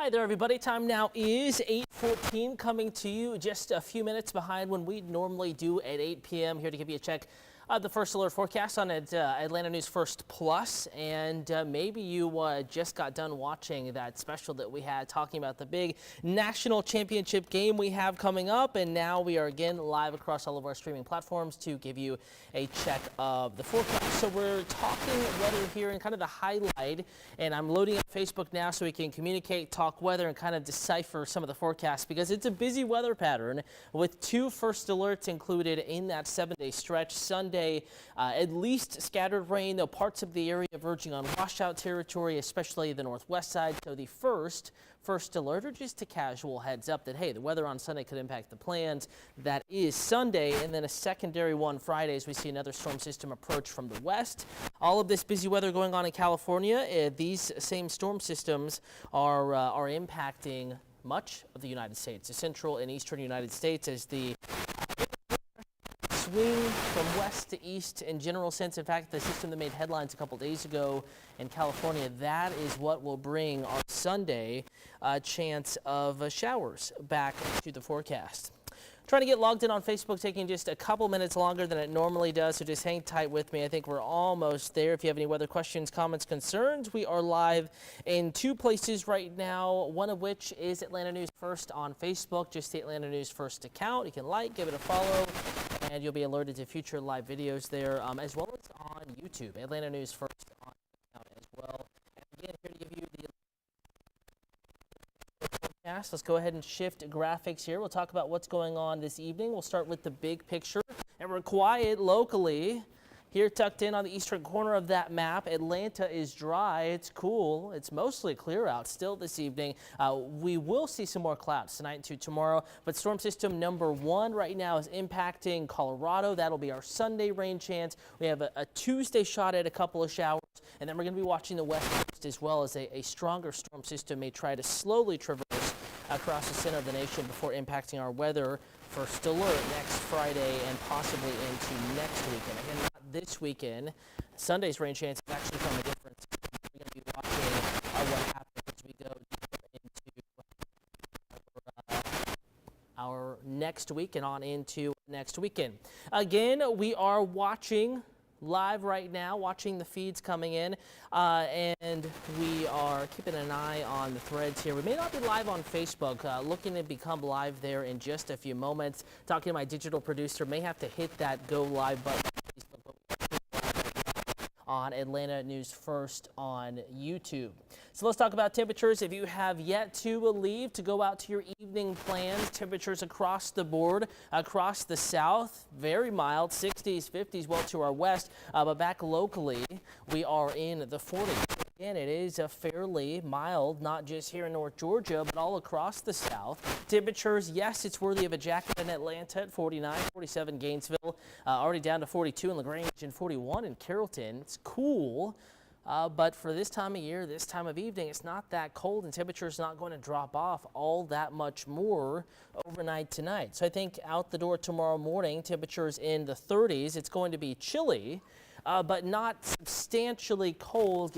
Hi there, everybody. Time now is 8:14, coming to you just a few minutes behind when we normally do at 8 p.m. Here to give you a check of the first alert forecast on Atlanta News First Plus. And maybe you just got done watching that special that we had talking about the big national championship game we have coming up. And now we are again live across all of our streaming platforms to give you a check of the forecast. So we're talking weather here and kind of the highlight. And I'm loading up Facebook now so we can communicate, talk weather, and kind of decipher some of the forecasts because it's a busy weather pattern with two first alerts included in that 7-day stretch. Sunday, at least scattered rain, though parts of the area verging on washout territory, especially the northwest side. So the first alert, or just a casual heads up that, hey, the weather on Sunday could impact the plans. That is Sunday, and then a secondary one Friday as we see another storm system approach from the west. All of this busy weather going on in California. These same storm systems are impacting much of the United States, the central and eastern United States, as the swing from west to east in general sense. In fact, the system that made headlines a couple days ago in California, that is what will bring our Sunday chance of showers back to the forecast. Trying to get logged in on Facebook, taking just a couple minutes longer than it normally does, so just hang tight with me. I think we're almost there. If you have any weather questions, comments, concerns, we are live in two places right now, one of which is Atlanta News First on Facebook, just the Atlanta News First account. You can like, give it a follow, and you'll be alerted to future live videos there, as well as on YouTube, Atlanta News First on account as well. And again, here to give you the forecast. Let's go ahead and shift graphics here. We'll talk about what's going on this evening. We'll start with the big picture, and we're quiet locally. Here tucked in on the eastern corner of that map, Atlanta is dry. It's cool. It's mostly clear out still this evening. We will see some more clouds tonight into tomorrow, but storm system number 1 right now is impacting Colorado. That'll be our Sunday rain chance. We have a Tuesday shot at a couple of showers, and then we're going to be watching the west coast as well, as a stronger storm system may try to slowly traverse across the center of the nation before impacting our weather. First alert next Friday and possibly into next weekend. Again, not this weekend. Sunday's rain chance is actually from a different system. We're going to be watching what happens as we go into our next week and on into next weekend. Again, we are watching live right now, watching the feeds coming in, and we are keeping an eye on the threads here. We may not be live on Facebook, looking to become live there in just a few moments. Talking to my digital producer, may have to hit that go live button on Atlanta News First on YouTube. So let's talk about temperatures. If you have yet to leave to go out to your evening plans, temperatures across the board, across the south, very mild, 60s, 50s, well to our west, but back locally, we are in the 40s. Again, it is a fairly mild, not just here in North Georgia, but all across the south. Temperatures, yes, it's worthy of a jacket in Atlanta at 49, 47 Gainesville, already down to 42 in LaGrange and 41 in Carrollton. It's cool, but for this time of year, this time of evening, it's not that cold, and temperatures not going to drop off all that much more overnight tonight. So I think out the door tomorrow morning, temperatures in the 30s. It's going to be chilly, but not substantially cold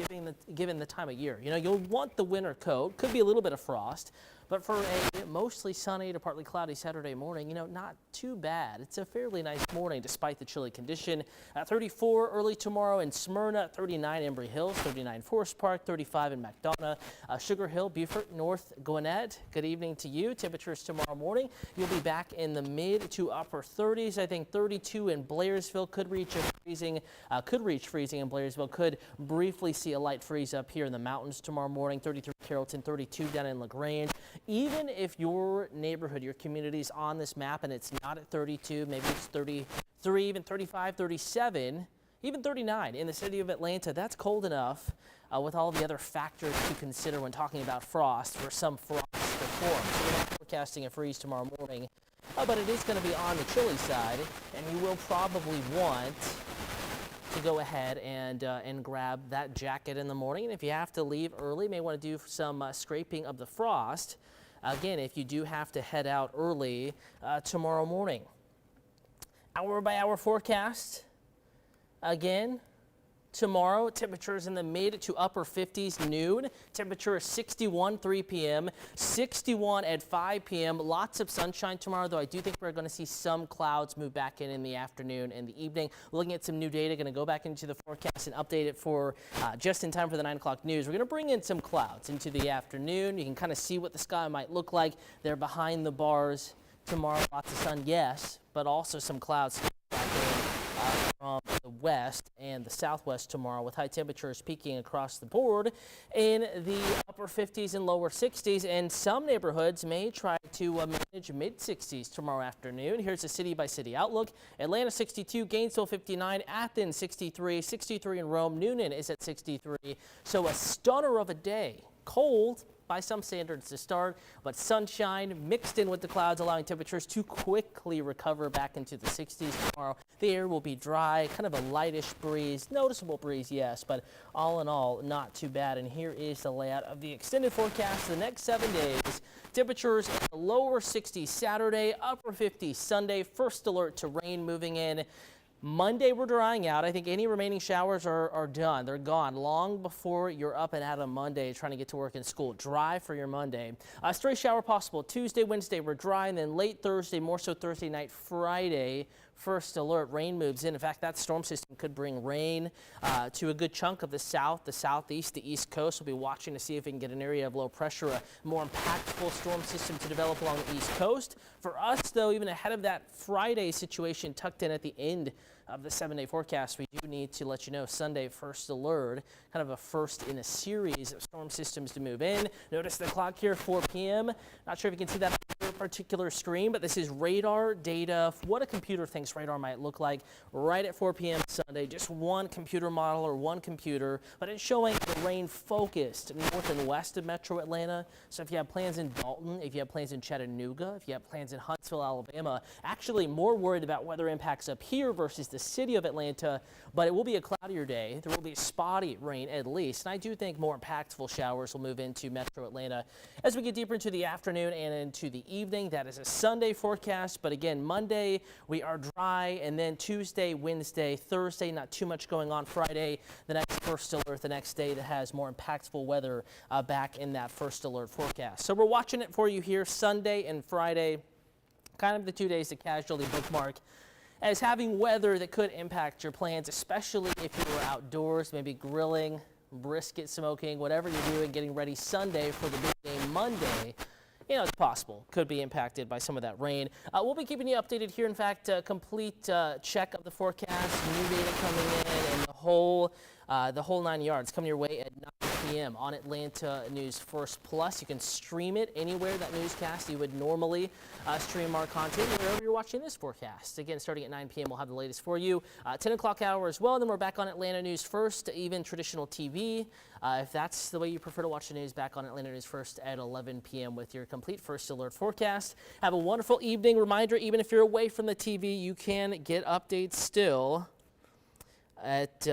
given the time of year. You know, you'll want the winter coat. Could be a little bit of frost, but for a mostly sunny to partly cloudy Saturday morning, you know, not too bad. It's a fairly nice morning despite the chilly condition. 34 early tomorrow in Smyrna, 39 Embry Hills, 39 Forest Park, 35 in McDonough, Sugar Hill, Beaufort, North Gwinnett. Good evening to you. Temperatures tomorrow morning, you'll be back in the mid to upper 30s. I think 32 in Blairsville could reach freezing in Blairsville. Could briefly see a light freeze up here in the mountains tomorrow morning. 33 Carrollton, 32 down in LaGrange. Even if your neighborhood, your community is on this map and it's not at 32, maybe it's 33, even 35, 37, even 39 in the city of Atlanta, that's cold enough with all the other factors to consider when talking about frost, for some frost to form. So we're not forecasting a freeze tomorrow morning, but it is going to be on the chilly side, and you will probably want to go ahead and grab that jacket in the morning. And if you have to leave early, you may want to do some scraping of the frost. Again, if you do have to head out early tomorrow morning. Hour by hour forecast. Again, tomorrow. Temperatures in the mid to upper 50s noon. Temperature is 61 3 p.m., 61 at 5 p.m. Lots of sunshine tomorrow, though I do think we're going to see some clouds move back in the afternoon and the evening. Looking at some new data, going to go back into the forecast and update it for just in time for the 9 o'clock news. We're going to bring in some clouds into the afternoon. You can kind of see what the sky might look like. They're behind the bars tomorrow. Lots of sun, yes, but also some clouds from the west and the southwest tomorrow, with high temperatures peaking across the board in the upper 50s and lower 60s, and some neighborhoods may try to manage mid 60s tomorrow afternoon. Here's a city by city outlook. Atlanta 62, Gainesville 59, Athens 63, 63 in Rome. Noonan is at 63. So a stunner of a day. Cold by some standards to start, but sunshine mixed in with the clouds, allowing temperatures to quickly recover back into the 60s tomorrow. The air will be dry, kind of a lightish breeze, noticeable breeze, yes, but all in all, not too bad. And here is the layout of the extended forecast the next 7 days. Temperatures in the lower 60s Saturday, upper 50s Sunday. First alert to rain moving in. Monday, we're drying out. I think any remaining showers are done. They're gone long before you're up and out on Monday trying to get to work and school. Dry for your Monday. Stray shower possible Tuesday, Wednesday, we're dry, and then late Thursday, more so Thursday night, Friday. First alert, rain moves in. In fact, that storm system could bring rain to a good chunk of the south, the southeast, the east coast. We'll be watching to see if we can get an area of low pressure, a more impactful storm system to develop along the east coast. For us, though, even ahead of that Friday situation tucked in at the end of the 7-day forecast, we do need to let you know Sunday first alert, kind of a first in a series of storm systems to move in. Notice the clock here, 4 p.m. Not sure if you can see that on your particular screen, but this is radar data, what a computer thinks radar might look like right at 4 p.m. Sunday. Just one computer model or one computer, but it's showing the rain focused north and west of metro Atlanta. So if you have plans in Dalton, if you have plans in Chattanooga, if you have plans in Huntsville, Alabama, actually more worried about weather impacts up here versus the city of Atlanta, but it will be a cloudier day. There will be spotty rain at least, and I do think more impactful showers will move into metro Atlanta as we get deeper into the afternoon and into the evening. That is a Sunday forecast, but again, Monday we are dry, and then Tuesday, Wednesday, Thursday, not too much going on. Friday, the next first alert, the next day that has more impactful weather back in that first alert forecast. So we're watching it for you here Sunday and Friday, kind of the 2 days to casually bookmark as having weather that could impact your plans, especially if you were outdoors, maybe grilling, brisket smoking, whatever you're doing, getting ready Sunday for the big game Monday. You know, it's possible, could be impacted by some of that rain. We'll be keeping you updated here. In fact, complete check of the forecast, new data coming in, and the whole 9 yards coming your way at 9 p.m. on Atlanta News First Plus. You can stream it anywhere, that newscast. You would normally stream our content wherever you're watching this forecast. Again, starting at 9 p.m., we'll have the latest for you. 10 o'clock hour as well. And then we're back on Atlanta News First, even traditional TV. If that's the way you prefer to watch the news, back on Atlanta News First at 11 p.m. with your complete first alert forecast. Have a wonderful evening. Reminder, even if you're away from the TV, you can get updates still at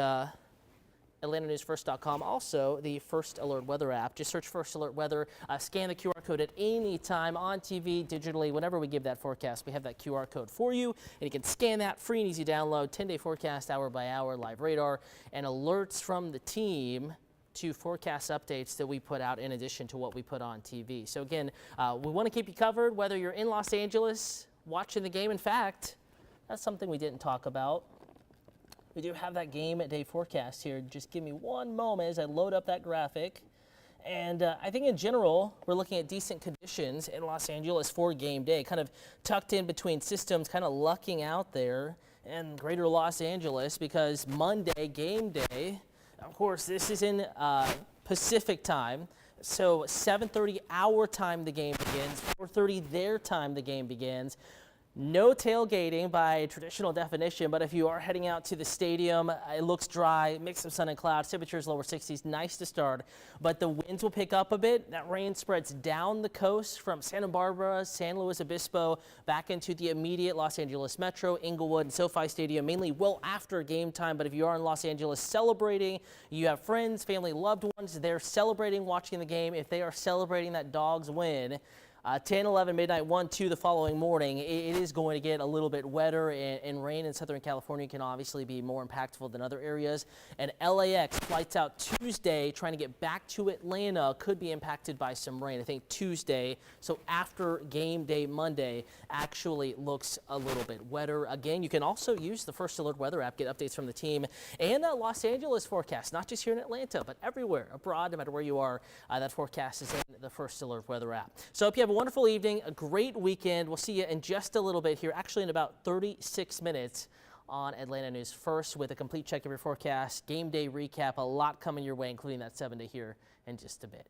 AtlantaNewsFirst.com. Also, the First Alert Weather app. Just search First Alert Weather. Scan the QR code at any time on TV, digitally. Whenever we give that forecast, we have that QR code for you. And you can scan that, free and easy download. 10-day forecast, hour by hour, live radar, and alerts from the team to forecast updates that we put out in addition to what we put on TV. So again, we want to keep you covered, whether you're in Los Angeles watching the game. In fact, that's something we didn't talk about. We do have that game day forecast here. Just give me one moment as I load up that graphic. And I think in general, we're looking at decent conditions in Los Angeles for game day, kind of tucked in between systems, kind of lucking out there in greater Los Angeles, because Monday, game day, of course, this is in Pacific time. So 7:30 our time the game begins, 4:30 their time the game begins. No tailgating by traditional definition, but if you are heading out to the stadium, it looks dry, mix of sun and clouds, temperatures lower 60s, nice to start, but the winds will pick up a bit. That rain spreads down the coast from Santa Barbara, San Luis Obispo, back into the immediate Los Angeles metro, Inglewood, and SoFi Stadium, mainly well after game time. But if you are in Los Angeles celebrating, you have friends, family, loved ones, they're celebrating, watching the game. If they are celebrating that Dogs win, 10, 11, midnight, 1, 2 the following morning. It is going to get a little bit wetter, and rain in Southern California can obviously be more impactful than other areas. And LAX flights out Tuesday, trying to get back to Atlanta, could be impacted by some rain. I think Tuesday, so after game day Monday, actually looks a little bit wetter. Again, you can also use the First Alert weather app, get updates from the team, and that Los Angeles forecast, not just here in Atlanta, but everywhere abroad, no matter where you are. That forecast is in the First Alert weather app. So I hope you have a wonderful evening, a great weekend. We'll see you in just a little bit here, actually in about 36 minutes on Atlanta News First, with a complete check of your forecast, game day recap, a lot coming your way, including that 7-day here in just a bit.